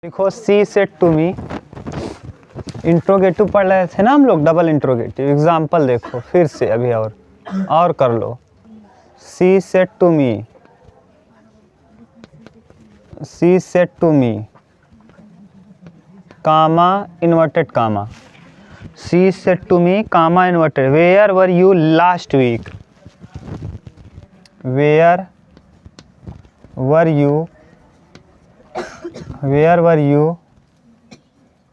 देखो she said to me, interrogative पढ़ रहे थे ना हम लोग, डबल इंट्रोगेटिव। एग्जाम्पल देखो फिर से अभी और कर लो। She said to me, she said to me, comma inverted comma, she said to me comma inverted, where were you last week, where were you, where were you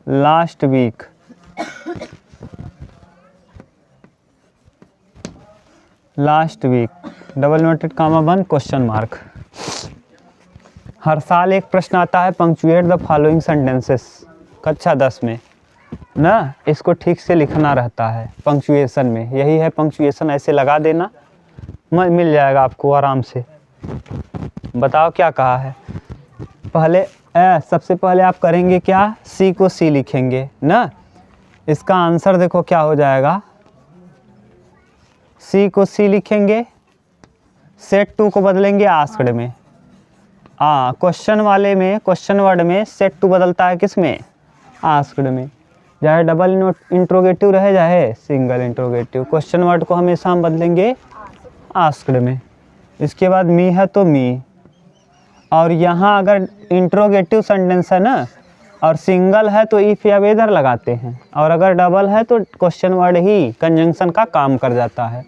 last week, last week, double inverted comma बंद, question mark. हर साल एक प्रश्न आता है, punctuate the following sentences, कक्षा 10 में ना, इसको ठीक से लिखना रहता है पंक्चुएशन में। यही है पंक्चुएशन, ऐसे लगा देना, मिल जाएगा आपको आराम से। बताओ क्या कहा है। पहले सबसे पहले आप करेंगे क्या, सी को सी लिखेंगे ना। इसका आंसर देखो क्या हो जाएगा, सी को सी लिखेंगे, सेट टू को बदलेंगे आस्क्ड में। क्वेश्चन वाले में, क्वेश्चन वर्ड में सेट टू बदलता है किस में, आस्क्ड में। चाहे डबल इंट्रोगेटिव रहे चाहे सिंगल इंट्रोगेटिव, क्वेश्चन वर्ड को हमेशा हम बदलेंगे आस्क्ड में। इसके बाद मी है तो मी, और यहाँ अगर इंट्रोगेटिव सेंटेंस है ना और सिंगल है तो इफ या वेदर लगाते हैं, और अगर डबल है तो क्वेश्चन वर्ड ही कंजंक्शन का काम कर जाता है।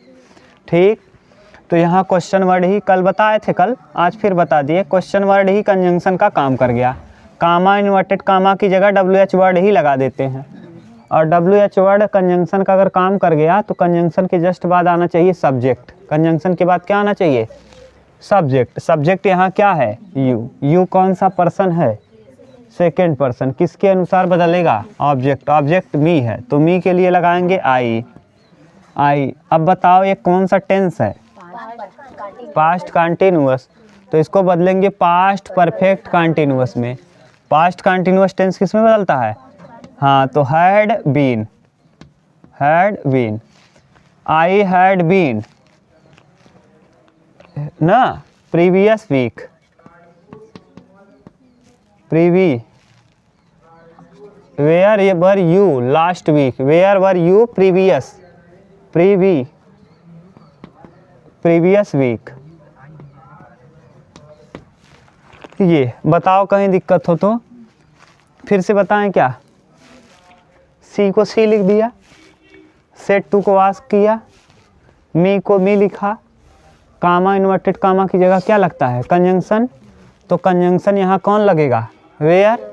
ठीक, तो यहाँ क्वेश्चन वर्ड ही कल बताए थे, कल आज फिर बता दिए, क्वेश्चन वर्ड ही कंजंक्शन का काम कर गया। कामा इन्वर्टेड कामा की जगह WH वर्ड ही लगा देते हैं, और WH वर्ड कंजंक्शन का अगर काम कर गया तो कंजंक्शन के जस्ट बाद आना चाहिए सब्जेक्ट। कंजंक्शन के बाद क्या आना चाहिए, सब्जेक्ट। सब्जेक्ट यहाँ क्या है, यू। यू कौन सा पर्सन है, सेकेंड पर्सन। किसके अनुसार बदलेगा, ऑब्जेक्ट। ऑब्जेक्ट मी है तो मी के लिए लगाएंगे आई, आई। अब बताओ ये कौन सा टेंस है, पास्ट कंटिन्यूअस, तो इसको बदलेंगे पास्ट परफेक्ट कंटिन्यूअस में। पास्ट कंटिन्यूअस टेंस किस में बदलता है, हाँ तो had been, had been, I had been ना previous week, previous, where were you last week, where were you previous, previous, previous week. ये बताओ कहीं दिक्कत हो तो फिर से बताएं क्या। सी को सी लिख दिया, सेट टू को आस्क किया, मी को मी लिखा, कामा इन्वर्टेड कामा की जगह क्या लगता है, कंजंक्शन। तो कंजंक्शन यहाँ कौन लगेगा, वेयर।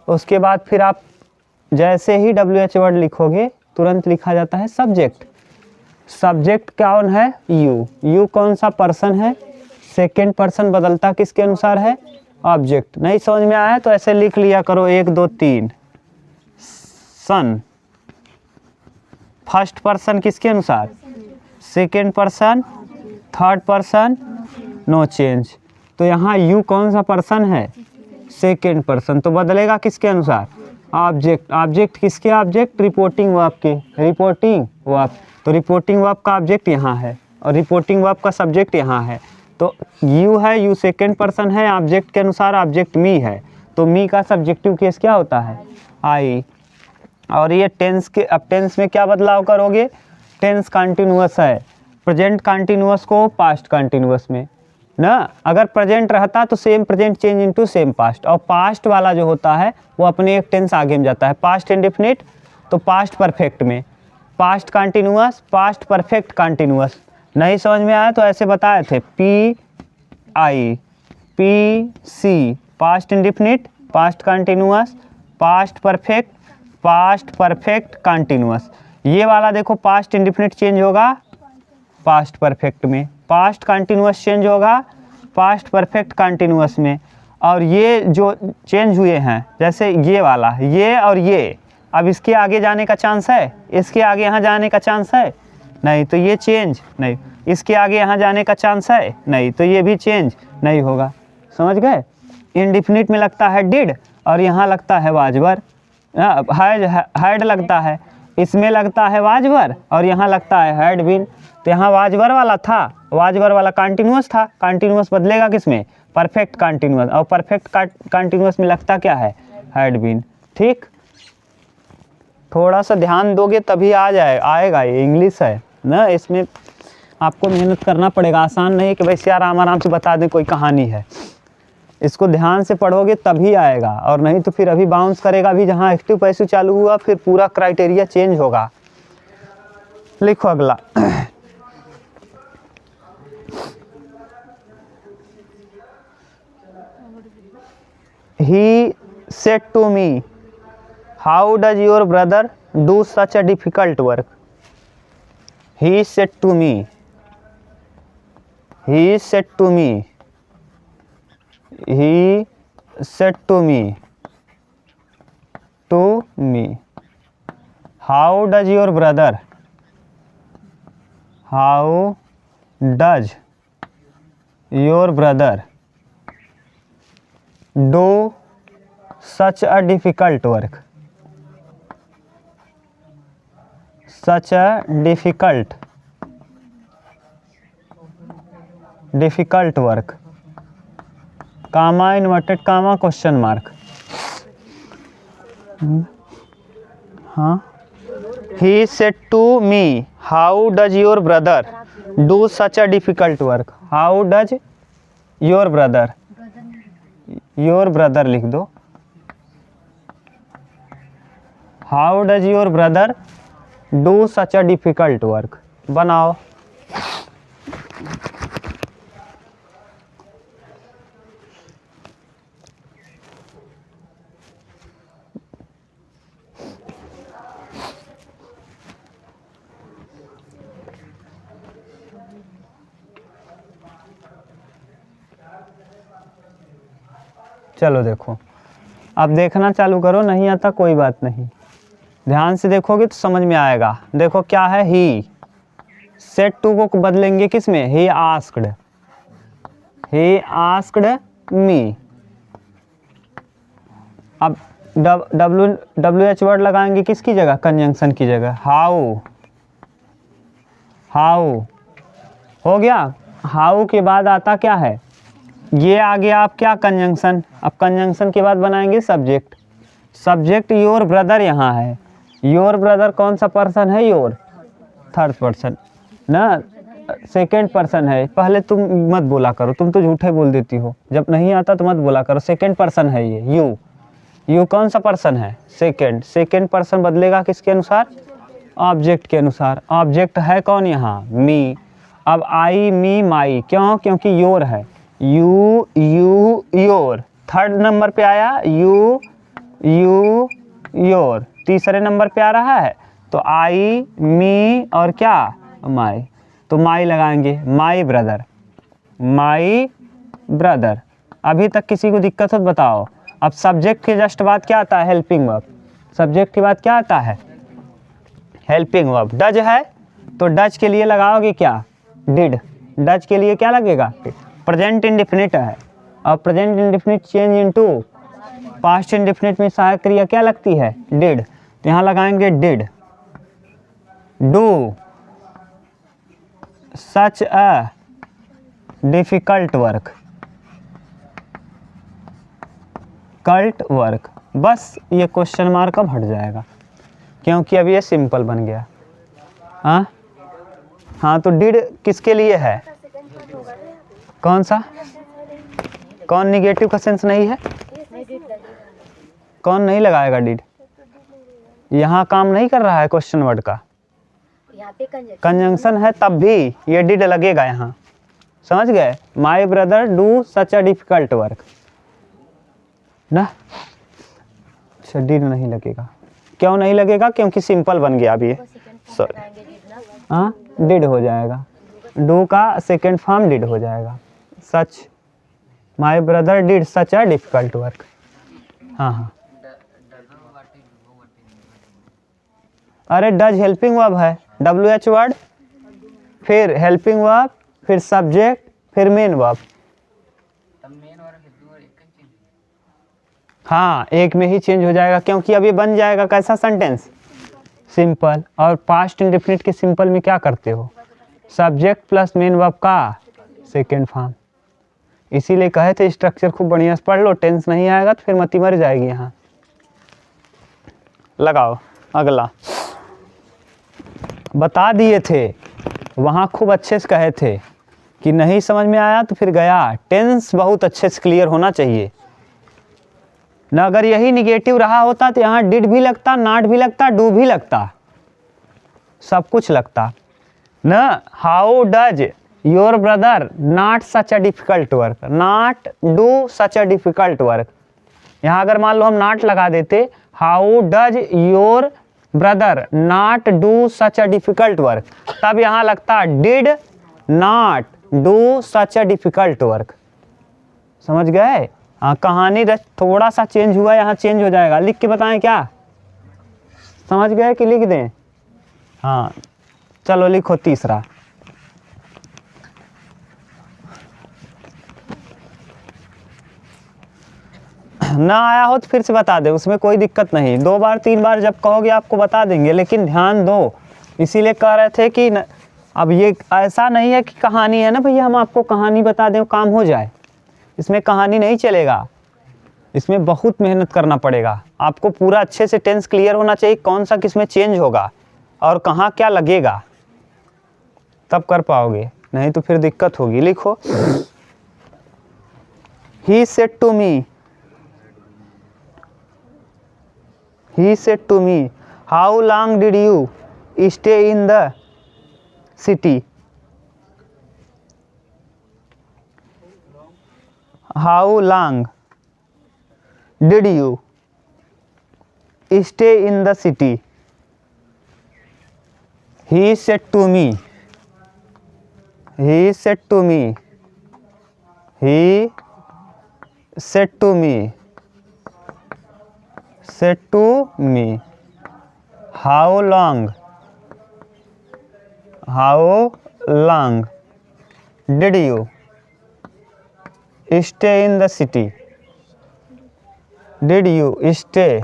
उसके बाद फिर आप जैसे ही WH वर्ड लिखोगे तुरंत लिखा जाता है सब्जेक्ट। सब्जेक्ट कौन है, यू। यू कौन सा पर्सन है, सेकेंड पर्सन बदलता किसके अनुसार है, ऑब्जेक्ट। नहीं समझ में आया तो ऐसे लिख लिया करो 1 2 3। सन, फर्स्ट पर्सन किसके अनुसार, second person, third person, no change. तो यहाँ यू कौन सा पर्सन है, सेकेंड पर्सन, तो बदलेगा किसके अनुसार, ऑब्जेक्ट। ऑब्जेक्ट किसके, ऑब्जेक्ट रिपोर्टिंग वर्ब के, रिपोर्टिंग वर्ब। तो रिपोर्टिंग वर्ब का ऑब्जेक्ट यहाँ है और रिपोर्टिंग वर्ब का सब्जेक्ट यहाँ है। तो यू है, यू सेकेंड पर्सन है, ऑब्जेक्ट के अनुसार ऑब्जेक्ट मी है, तो मी का सब्जेक्टिव केस क्या होता है, आई। और ये टेंस के, अब टेंस में क्या बदलाव करोगे, टेंस कंटिन्यूअस है, प्रेजेंट कंटिन्यूअस को पास्ट कंटिन्यूअस में ना। अगर प्रेजेंट रहता तो same present change into same past, और पास्ट वाला जो होता है वो अपने एक टेंस आगे में जाता है। पास्ट इंडेफिनिट तो पास्ट परफेक्ट में, past continuous, past perfect continuous. नहीं समझ में आया तो ऐसे बताए थे, PI, PC, past indefinite, past continuous, past perfect, past perfect continuous. ये वाला देखो पास्ट इंडेफिनिट चेंज होगा पास्ट परफेक्ट में, पास्ट कंटिन्यूअस चेंज होगा पास्ट परफेक्ट कंटिन्यूअस में। और ये जो चेंज हुए हैं जैसे ये वाला, ये और ये, अब इसके आगे जाने का चांस है, इसके आगे यहाँ जाने का चांस है नहीं, तो ये चेंज नहीं। इसके आगे यहाँ जाने का चांस है नहीं, तो ये भी चेंज नहीं होगा। समझ गए। इंडेफिनिट में लगता है डिड और यहाँ लगता है वाजवर, हैड लगता है, इसमें लगता है वाजवर और यहाँ लगता है हैड बीन। तो यहाँ वाजवर वाला था, वाजवर वाला कंटिन्यूअस था, कंटिन्यूअस बदलेगा किस में, परफेक्ट कंटिन्यूअस, और परफेक्ट कंटिन्यूअस में लगता क्या है, हैड बीन। ठीक, थोड़ा सा ध्यान दोगे तभी आएगा। ये इंग्लिश है ना, इसमें आपको मेहनत करना पड़ेगा। आसान नहीं है कि वैसे आराम से बता दें कोई कहानी है। इसको ध्यान से पढ़ोगे तभी आएगा, और नहीं तो फिर अभी बाउंस करेगा। अभी जहाँ एक्टिव पैसिव चालू हुआ फिर पूरा क्राइटेरिया चेंज होगा। लिखो अगला। He said to me, how does your brother do such a difficult work? He said to me, he said to me, he said to me, how does your brother, how does your brother do such a difficult work? Such a difficult work. Comma, inverted comma, question mark. हाँ, he said to me, how does your brother do such a difficult work? How does your brother लिख दो। How does your brother do such a difficult work? बनाओ। चलो देखो, अब देखना चालू करो। नहीं आता कोई बात नहीं, ध्यान से देखोगे तो समझ में आएगा। देखो क्या है, ही सेड टू को बदलेंगे किस में, ही आस्क्ड मी। अब WH वर्ड लगाएंगे किसकी जगह, कंजंक्शन की जगह। हाउ हो गया। हाउ के बाद आता क्या है, ये आ गया आप क्या, कंजंक्शन। अब कंजंक्शन के बाद बनाएंगे सब्जेक्ट योर ब्रदर यहाँ है। योर ब्रदर कौन सा पर्सन है, योर थर्ड पर्सन ना, सेकेंड पर्सन है। पहले तुम मत बोला करो, तुम तो झूठे बोल देती हो। जब नहीं आता तो मत बोला करो। सेकेंड पर्सन है ये। यू कौन सा पर्सन है, सेकेंड पर्सन बदलेगा किसके अनुसार, ऑब्जेक्ट के अनुसार। ऑब्जेक्ट है कौन यहाँ, मी। अब आई मी माई, क्यों, क्योंकि योर है। यू योर थर्ड नंबर पे आया, यू योर तीसरे नंबर पे आ रहा है। तो आई मी और क्या, माई। तो माई लगाएंगे, माई ब्रदर। अभी तक किसी को दिक्कत हो तो बताओ। अब सब्जेक्ट के जस्ट बाद क्या आता है, हेल्पिंग वर्ब। सब्जेक्ट के बाद क्या आता है, हेल्पिंग वर्ब। डज है तो डज के लिए लगाओगे क्या, डिड। डज के लिए क्या लगेगा, प्रेजेंट इंडेफिनिट है। और present indefinite change into past indefinite में सहायक क्रिया क्या लगती है, डिड। तो यहाँ लगाएंगे did do such a difficult work. बस ये क्वेश्चन मार्क अब हट जाएगा, क्योंकि अब ये सिंपल बन गया। हाँ तो डिड किसके लिए है, कौन सा, कौन निगेटिव का सेंस नहीं है, कौन नहीं लगाएगा डिड। यहाँ काम नहीं कर रहा है क्वेश्चन वर्ड का, कंजंक्शन है तब भी ये डिड लगेगा यहाँ। समझ गए, my brother do such a difficult work ना। अच्छा डिड नहीं लगेगा, क्यों नहीं लगेगा, क्योंकि सिंपल बन गया अभी। सॉरी, हाँ डिड हो जाएगा, डू का सेकेंड फॉर्म डिड हो जाएगा। Such, my brother did such a difficult work. हाँ अरे डज हेल्पिंग वर्ब है, WH वर्ड, फिर हेल्पिंग वर्ब, फिर सब्जेक्ट, फिर मेन वर्ब। हाँ एक में ही चेंज हो जाएगा, क्योंकि अब ये बन जाएगा कैसा सेंटेंस, सिंपल। और पास्ट इंडेफिनिट के सिंपल में क्या करते हो, सब्जेक्ट प्लस मेन वर्ब का सेकेंड फॉर्म। इसीलिए कहे थे स्ट्रक्चर खूब बढ़िया से पढ़ लो, टेंस नहीं आएगा तो फिर मती मर जाएगी यहाँ। लगाओ अगला। बता दिए थे वहाँ, खूब अच्छे से कहे थे कि नहीं समझ में आया तो फिर गया। टेंस बहुत अच्छे से क्लियर होना चाहिए ना। अगर यही निगेटिव रहा होता तो यहाँ डिड भी लगता, नॉट भी लगता, डू भी लगता, सब कुछ लगता न। How does your brother not such a difficult work, not do such a difficult work. यहाँ अगर मान लो हम नॉट लगा देते, how does your brother not do such a difficult work, तब यहाँ लगता did not do such a difficult work. समझ गए? हाँ, कहानी थोड़ा सा चेंज हुआ, यहाँ चेंज हो जाएगा। लिख के बताएं क्या? समझ गए कि लिख दें? हाँ चलो लिखो तीसरा। ना आया हो तो फिर से बता दे, उसमें कोई दिक्कत नहीं। 2 बार 3 बार जब कहोगे आपको बता देंगे, लेकिन ध्यान दो। इसीलिए कह रहे थे कि अब ये ऐसा नहीं है कि कहानी है ना भैया, हम आपको कहानी बता दें काम हो जाए। इसमें कहानी नहीं चलेगा, इसमें बहुत मेहनत करना पड़ेगा आपको। पूरा अच्छे से टेंस क्लियर होना चाहिए, कौन सा किस में चेंज होगा और कहाँ क्या लगेगा, तब कर पाओगे, नहीं तो फिर दिक्कत होगी। लिखो, he said to me, he said to me, how long did you stay in the city? How long did you stay in the city? He said to me, he said to me, he said to me, said to me, how long did you stay in the city? Did you stay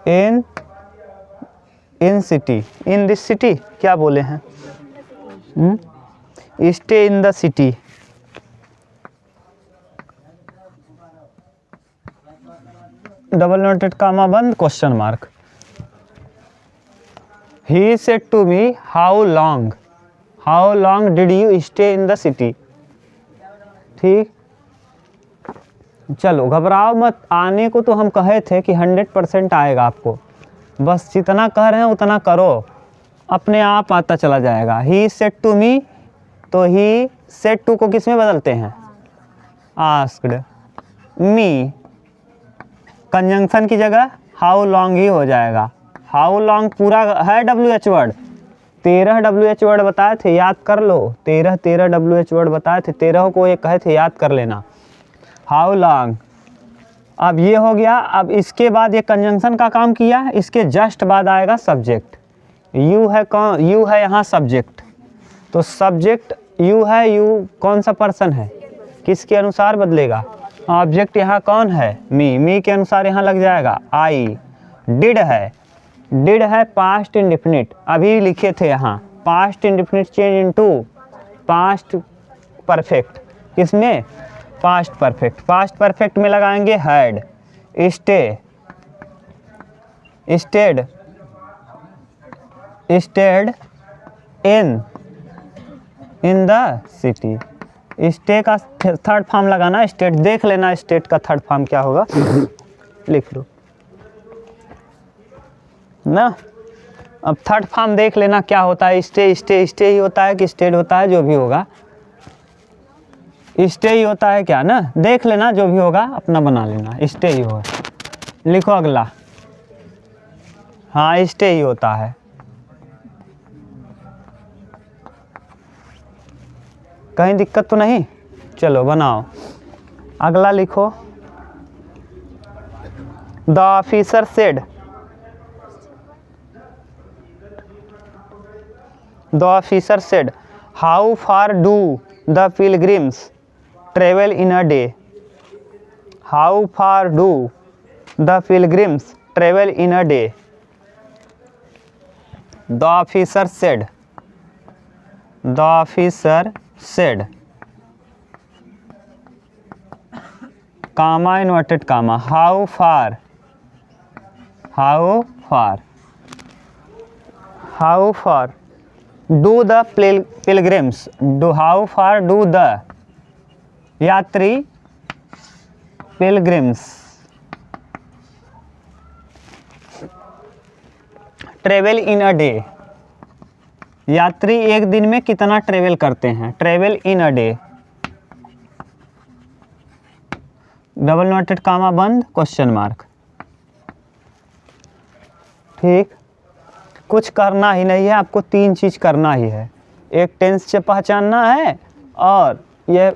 in city? In this city क्या बोले हैं? Stay in the city. Double noted comma बंद, question mark. He said to me, how long did you stay in the city? ठीक, चलो घबराओ मत। आने को तो हम कहे थे कि 100% आएगा आपको, बस जितना कह रहे हैं उतना करो, अपने आप आता चला जाएगा। He said to me, तो he said to को किस में बदलते हैं? asked me, कंजंक्शन की जगह हाउ लॉन्ग ही हो जाएगा। हाउ लॉन्ग पूरा है WH वर्ड, 13 WH वर्ड बताए थे, याद कर लो। 13 WH वर्ड बताए थे, 13 को ये कहे थे, याद कर लेना। हाउ लॉन्ग, अब ये हो गया। अब इसके बाद ये कंजंक्शन का काम किया, इसके जस्ट बाद आएगा सब्जेक्ट। यू है कौन? यू है यहाँ सब्जेक्ट, तो सब्जेक्ट यू है। यू कौन सा पर्सन है, किसके अनुसार बदलेगा? ऑब्जेक्ट यहाँ कौन है? मी के अनुसार यहाँ लग जाएगा आई। डिड है पास्ट इंडेफिनिट, अभी लिखे थे यहाँ past indefinite change into past perfect. किसमें? Past perfect. पास्ट परफेक्ट में लगाएंगे had, stayed in the city. Stay का थर्ड फॉर्म लगाना, स्टेट देख लेना, स्टेट का थर्ड फॉर्म क्या होगा लिख लो ना। अब थर्ड फॉर्म देख लेना क्या होता है। स्टे ही होता है कि स्टेड होता है, जो भी होगा स्टे ही होता है क्या ना, देख लेना, जो भी होगा अपना बना लेना, स्टे ही होगा। लिखो अगला, हाँ स्टे ही होता है। कहीं दिक्कत तो नहीं? चलो बनाओ अगला। लिखो, the officer said, the officer said, how far do the pilgrims travel in a day? How far do the pilgrims travel in a day? The officer said, the officer said, comma inverted comma, how far how far do the pilgrims, how far do the यात्री pilgrims travel in a day, यात्री एक दिन में कितना travel करते हैं, travel in a day, double noted comma बंद question mark. ठीक, कुछ करना ही नहीं है आपको, 3 चीज़ करना ही है, एक टेंस से पहचानना है और ये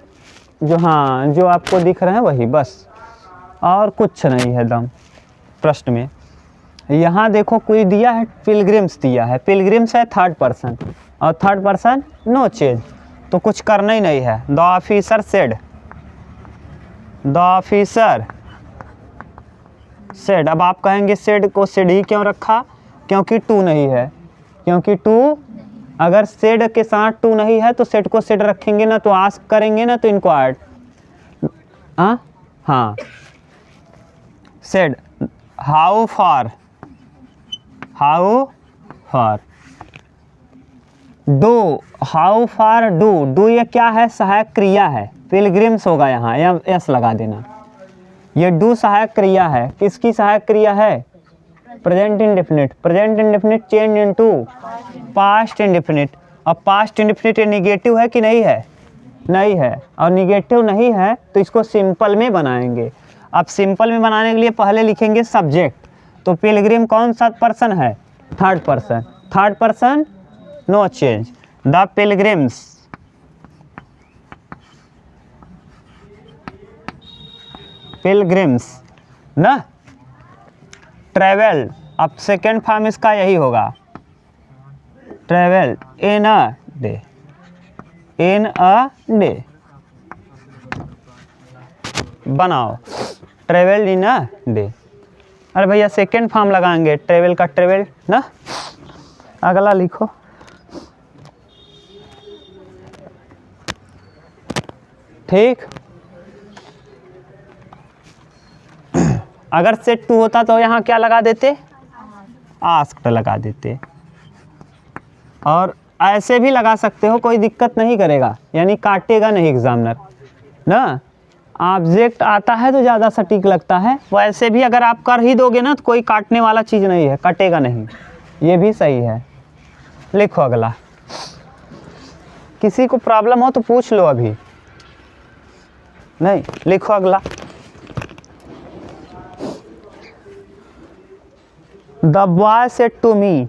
जो जो आपको दिख रहे हैं वही, बस और कुछ नहीं है दम प्रश्न में। यहाँ देखो कोई दिया है पिलग्रिम्स दिया है, पिलग्रिम्स है 3rd पर्सन और 3rd पर्सन नो चेंज, तो कुछ करना ही नहीं है। The officer said, the officer said, अब आप कहेंगे सेड को सेड ही क्यों रखा, क्योंकि टू नहीं है, क्योंकि टू अगर सेड के साथ टू नहीं है तो सेड को सेड रखेंगे ना, तो आस्क करेंगे ना, तो इनको ऐड हाँ said how far do, how far do ये क्या है, सहायक क्रिया है, पिलग्रिम्स होगा यहाँ यस लगा देना, ये डू सहायक क्रिया है, किसकी सहायक क्रिया है, present indefinite change into past indefinite. अब पास्ट इंडेफिनिट ये निगेटिव है कि नहीं है, नहीं है, और निगेटिव नहीं है तो इसको सिंपल में बनाएंगे। अब सिंपल में बनाने के लिए पहले लिखेंगे सब्जेक्ट, तो पिलग्रिम कौन सा पर्सन है, 3rd person no change, the pilgrims ना, ट्रेवल, अब सेकेंड फॉर्म इसका यही होगा, ट्रेवल इन अ डे, बनाओ ट्रेवल इन अ डे। अरे भैया सेकेंड फॉर्म लगाएंगे ट्रेवल का, ट्रेवल ना, अगला लिखो, ठीक। अगर सेट टू होता तो यहाँ क्या लगा देते, आस्क्ड लगा देते, और ऐसे भी लगा सकते हो, कोई दिक्कत नहीं करेगा, यानी काटेगा नहीं एग्जामिनर ना, ऑब्जेक्ट आता है तो ज़्यादा सटीक लगता है, वैसे भी अगर आप कर ही दोगे ना तो कोई काटने वाला चीज़ नहीं है, कटेगा नहीं, ये भी सही है। लिखो अगला, किसी को प्रॉब्लम हो तो पूछ लो, अभी नहीं, लिखो अगला, the boy said to me,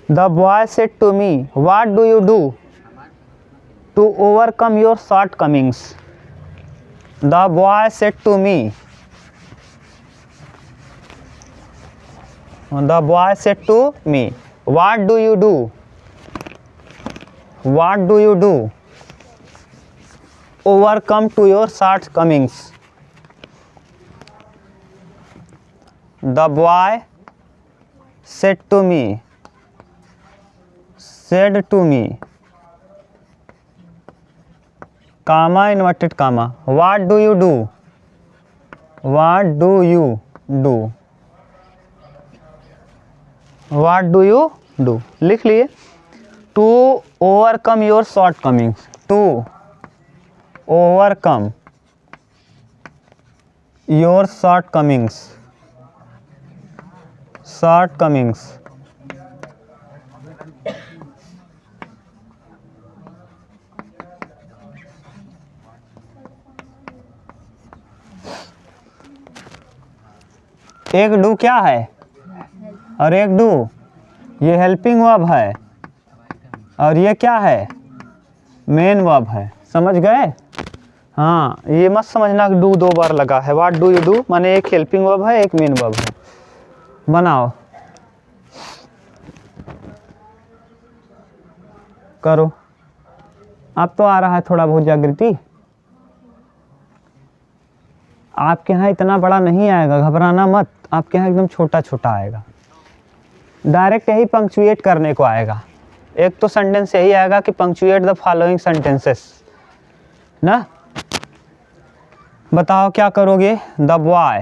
the boy said to me, what do you do to overcome your shortcomings? The boy said to me, the boy said to me, what do you do, overcome to your shortcomings? The boy said to me, comma inverted comma, what do you do, लिख लिए, to overcome your shortcomings, to overcome your shortcomings, एक do क्या है और एक do, ये helping verb है और ये क्या है, मेन वर्ब है, समझ गए। हाँ, ये मत समझना कि डू 2 बार लगा है, व्हाट डू यू डू माने एक हेल्पिंग वर्ब है, एक मेन वर्ब है। बनाओ, करो, अब तो आ रहा है थोड़ा बहुत जागृति, आपके यहाँ इतना बड़ा नहीं आएगा, घबराना मत, आपके यहाँ एकदम छोटा छोटा आएगा, डायरेक्ट यही पंक्चुएट करने को आएगा। एक तो सेंटेंस यही आएगा कि पंक्चुएट द फॉलोइंग सेंटेंसेस ना, बताओ क्या करोगे। The boy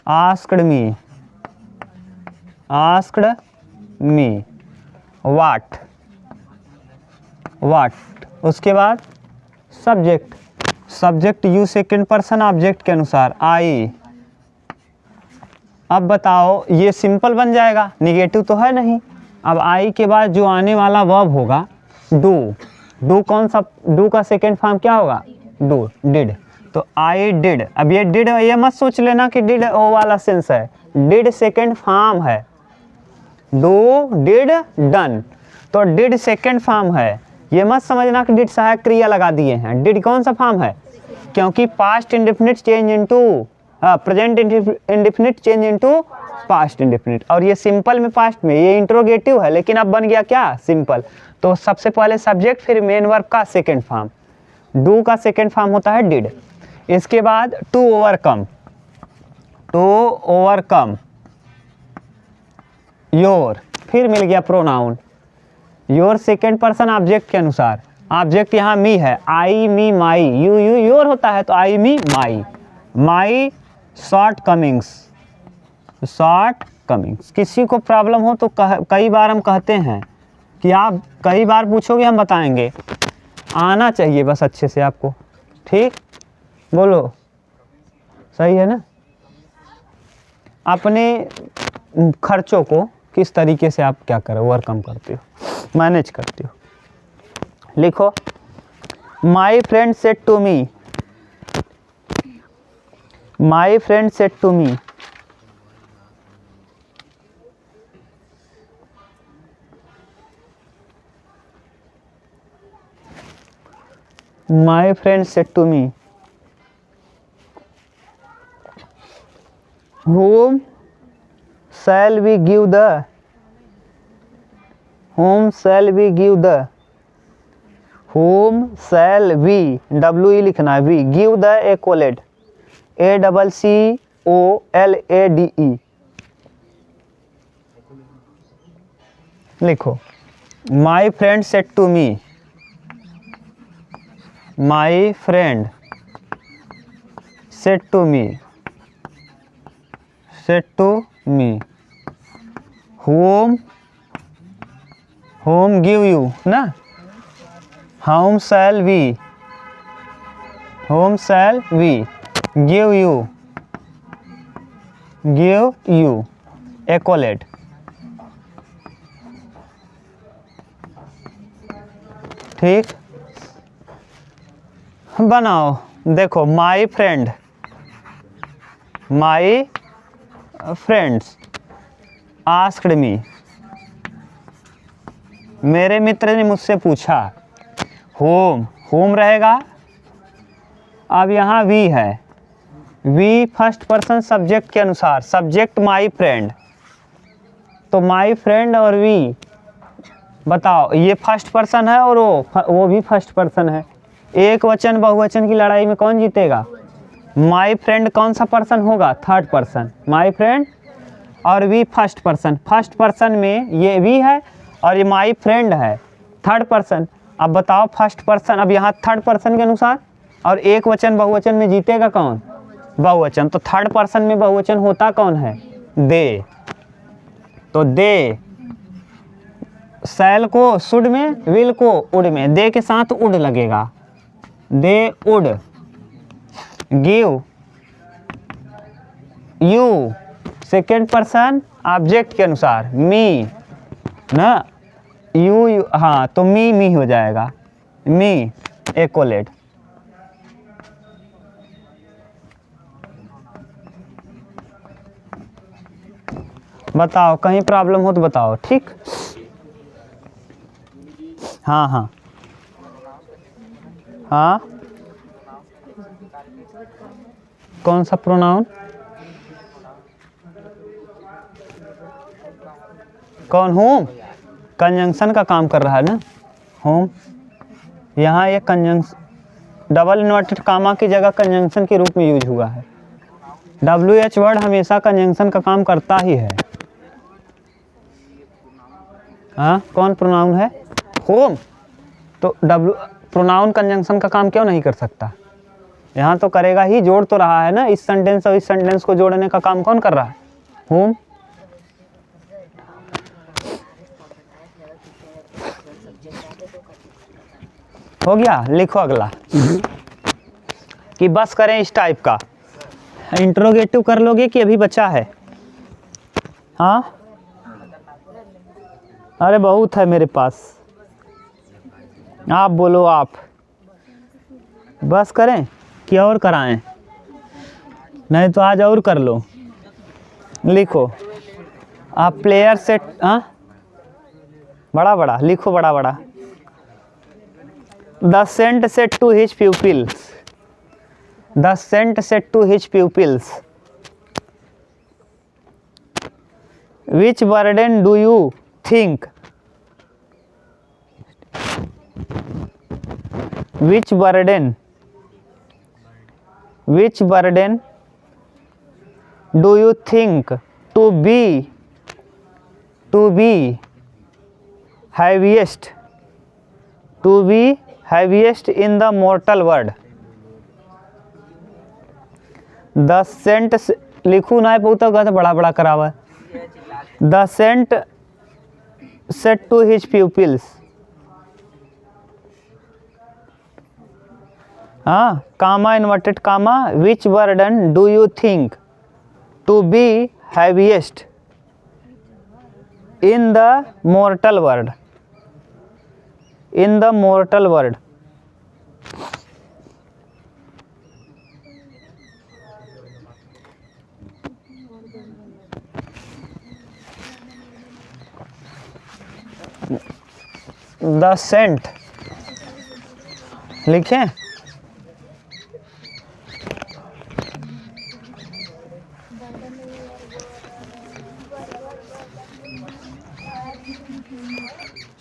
asked me what. उसके बाद subject you second person object के अनुसार आई। अब बताओ ये सिंपल बन जाएगा, निगेटिव तो है नहीं। अब आई के बाद जो आने वाला वर्ब होगा डू कौन सा, डू का सेकंड फॉर्म क्या होगा, डिड। तो आई डिड। अब ये डिड, ये मत सोच लेना कि डिड ओ वाला सेंस है, डिड सेकंड फॉर्म है, डू डिड डन, तो डिड सेकंड फॉर्म है। ये मत समझना कि डिड सहायक क्रिया लगा दिए हैं, डिड कौन सा फॉर्म है, क्योंकि past indefinite change into present indefinite change into past indefinite, और ये सिंपल में पास्ट में ये इंट्रोगेटिव है, लेकिन अब बन गया क्या, सिंपल। तो सबसे पहले सब्जेक्ट, फिर मेन वर्ब का सेकंड फॉर्म, डू का सेकंड फॉर्म होता है डिड। इसके बाद टू ओवरकम योर, फिर मिल गया pronoun your second person object के अनुसार। ऑब्जेक्ट यहाँ मी है, आई मी माई, यू योर होता है, तो आई मी माई शॉर्ट कमिंग्स। किसी को प्रॉब्लम हो तो कई बार हम कहते हैं कि आप कई बार पूछोगे हम बताएंगे, आना चाहिए बस अच्छे से आपको, ठीक, बोलो सही है ना। अपने खर्चों को किस तरीके से आप क्या करो, ओवरकम करते हो, मैनेज करते हो। लिखो, my friend said to me, my friend said to me, my friend said to me, whom shall we give the, whom shall we we लिखना है, we give the accolade, ACCOLADE। लिखो, my friend said to me, my friend said to me, whom give you ना, whom shall we give you accolade। ठीक, बनाओ। देखो, my friends asked me, मेरे मित्र ने मुझसे पूछा। होम रहेगा। अब यहाँ वी है, वी फर्स्ट पर्सन सब्जेक्ट के अनुसार, सब्जेक्ट माई फ्रेंड, तो माई फ्रेंड और वी, बताओ ये फर्स्ट पर्सन है और वो भी फर्स्ट पर्सन है। एक वचन बहुवचन की लड़ाई में कौन जीतेगा, माई फ्रेंड कौन सा पर्सन होगा, थर्ड पर्सन, माई फ्रेंड, और वी फर्स्ट पर्सन में ये वी है और ये माई फ्रेंड है थर्ड पर्सन। अब बताओ फर्स्ट पर्सन, अब यहाँ थर्ड पर्सन के अनुसार, और एक वचन बहुवचन में जीतेगा कौन, बहुवचन, तो थर्ड पर्सन में बहुवचन होता कौन है, दे, तो दे, शैल को शुड में, विल को उड में, दे के साथ उड लगेगा, दे उड give you second person object के अनुसार, मी ना, यू हाँ, तो मी हो जाएगा, मी एक्कोलेट। बताओ कहीं प्रॉब्लम हो तो बताओ, ठीक। हाँ, कौन सा प्रोनाउन, कौन, होम, कंजंक्शन का काम कर रहा है ना, होम। यहाँ ये कंजंक्शन डबल इन्वर्टेड कामा की जगह कंजंक्शन के रूप में यूज हुआ है। WH वर्ड हमेशा कंजंक्शन का काम करता ही है। हाँ, कौन प्रोनाउन है, होम, तो प्रोनाउन कंजंक्शन का काम क्यों नहीं कर सकता? यहाँ तो करेगा ही, जोड़ तो रहा है ना। इस सेंटेंस और इस सेंटेंस को जोड़ने का काम कौन कर रहा है? whom। हो गया। लिखो अगला कि बस करें इस टाइप का। इंट्रोगेटिव कर लोगे कि अभी बचा है? हाँ, अरे बहुत है मेरे पास। आप बोलो, आप बस करें कि और कराएं? नहीं तो आज और कर लो। लिखो आप प्लेयर सेट, हाँ बड़ा बड़ा लिखो, बड़ा बड़ा। The saint said to his pupils, the saint said to his pupils, which burden do you think, which burden do you think to be heaviest in the mortal world? The saint, लिखू ना पूछता होगा तो बड़ा बड़ा करावा। The saint said to his pupils, हाँ, comma inverted comma, which burden do you think to be heaviest in the mortal world, in the mortal world. The saint लिखें।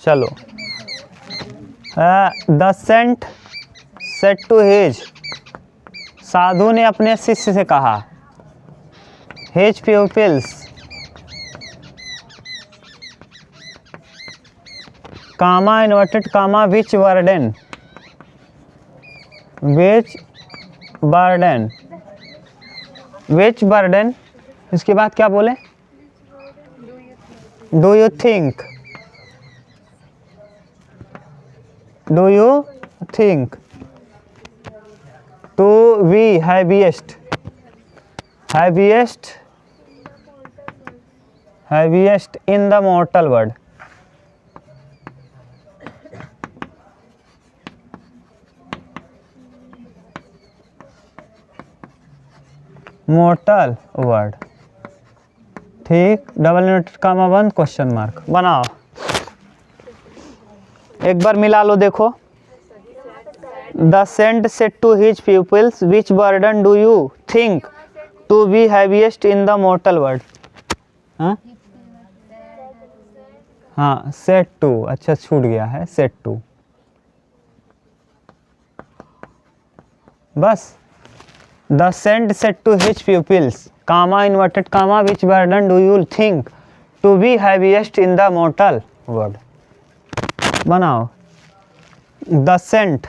चलो, the saint said to his, साधु ने अपने शिष्य से कहा, his pupils, comma inverted comma, which burden, which burden, which burden, इसके बाद क्या बोले? Do you think, do you think to be heaviest in the mortal world? mortal world, ठीक। डबल इन्वर्टेड कामा बंद, क्वेश्चन मार्क बनाओ। एक बार मिला लो, देखो। The saint said to his pupils, which burden do you think to be heaviest in the mortal world? हाँ, said to, अच्छा छूट गया है, सेट टू। बस, the saint said to his pupils, comma inverted comma, which burden do you think to be heaviest in the mortal world. बनाओ। The saint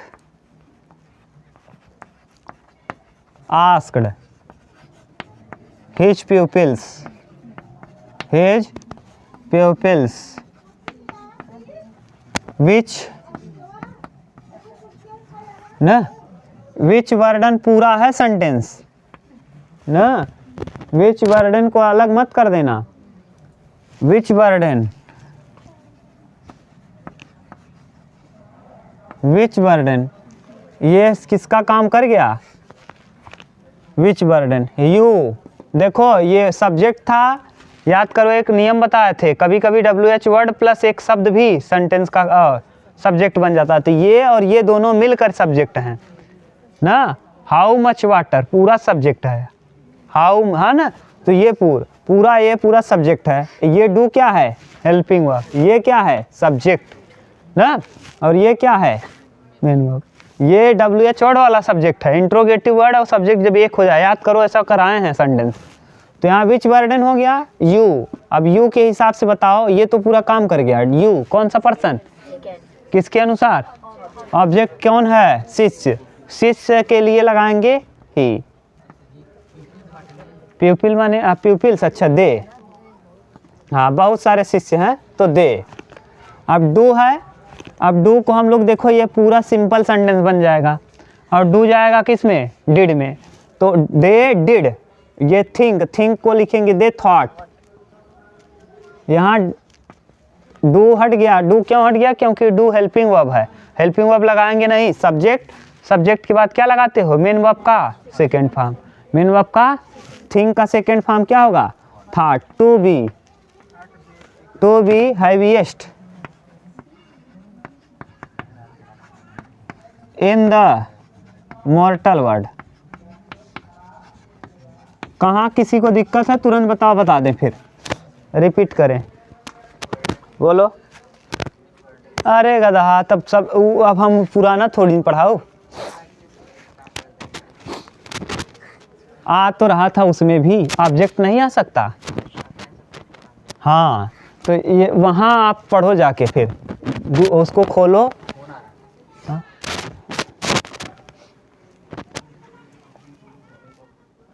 asked his pupils विच न, विच burden पूरा है sentence न, विच बर्डन को अलग मत कर देना। विच बर्डन, विच बर्डन, ये किसका काम कर गया? विच बर्डन, यू। देखो ये सब्जेक्ट था, याद करो, एक नियम बताए थे, कभी कभी WH वर्ड प्लस एक शब्द भी सेंटेंस का सब्जेक्ट बन जाता है। तो ये और ये दोनों मिलकर सब्जेक्ट हैं ना। हाउ मच वाटर पूरा सब्जेक्ट है, हाउ, है ना। तो ये पूरा ये पूरा सब्जेक्ट है। ये डू क्या है? Helping verb. ये क्या है? सब्जेक्ट ना। और ये क्या है? Main verb. ये WH वर्ड वाला सब्जेक्ट है। इंट्रोगेटिव वर्ड और सब्जेक्ट जब एक हो जाए, याद करो ऐसा कराए हैं सेंटेंस। तो यहाँ विच बर्डन हो गया? यू। अब यू के हिसाब से बताओ, ये तो पूरा काम कर गया। यू कौन सा पर्सन? किसके अनुसार? ऑब्जेक्ट कौन है? शिष्य। शिष्य के लिए लगाएंगे ही। प्यूपिल माने प्यूपिल्स, अच्छा दे, हाँ बहुत सारे शिष्य हैं तो दे। अब डू है, अब डू को हम लोग देखो ये पूरा सिंपल सेंटेंस बन जाएगा और डू जाएगा किस में? डिड में। तो दे डिड, ये थिंक, थिंक को लिखेंगे दे थॉट। यहाँ डू हट गया, डू क्यों हट गया? क्योंकि डू हेल्पिंग वर्ब है, हेल्पिंग वर्ब लगाएंगे नहीं, सब्जेक्ट, सब्जेक्ट के बाद क्या लगाते हो? मेन वर्ब का सेकेंड फॉर्म, मेन वर्ब का थिंक का सेकेंड फॉर्म क्या होगा? Thought. To be heaviest in the mortal world. कहाँ किसी को दिक्कत है तुरंत बताओ, बता दें फिर रिपीट करें, बोलो। अरे गधा, तब सब अब हम पुराना थोड़ी पढ़ाओ, आ तो रहा था उसमें भी ऑब्जेक्ट नहीं आ सकता। हाँ तो ये वहाँ आप पढ़ो जाके, फिर उसको खोलो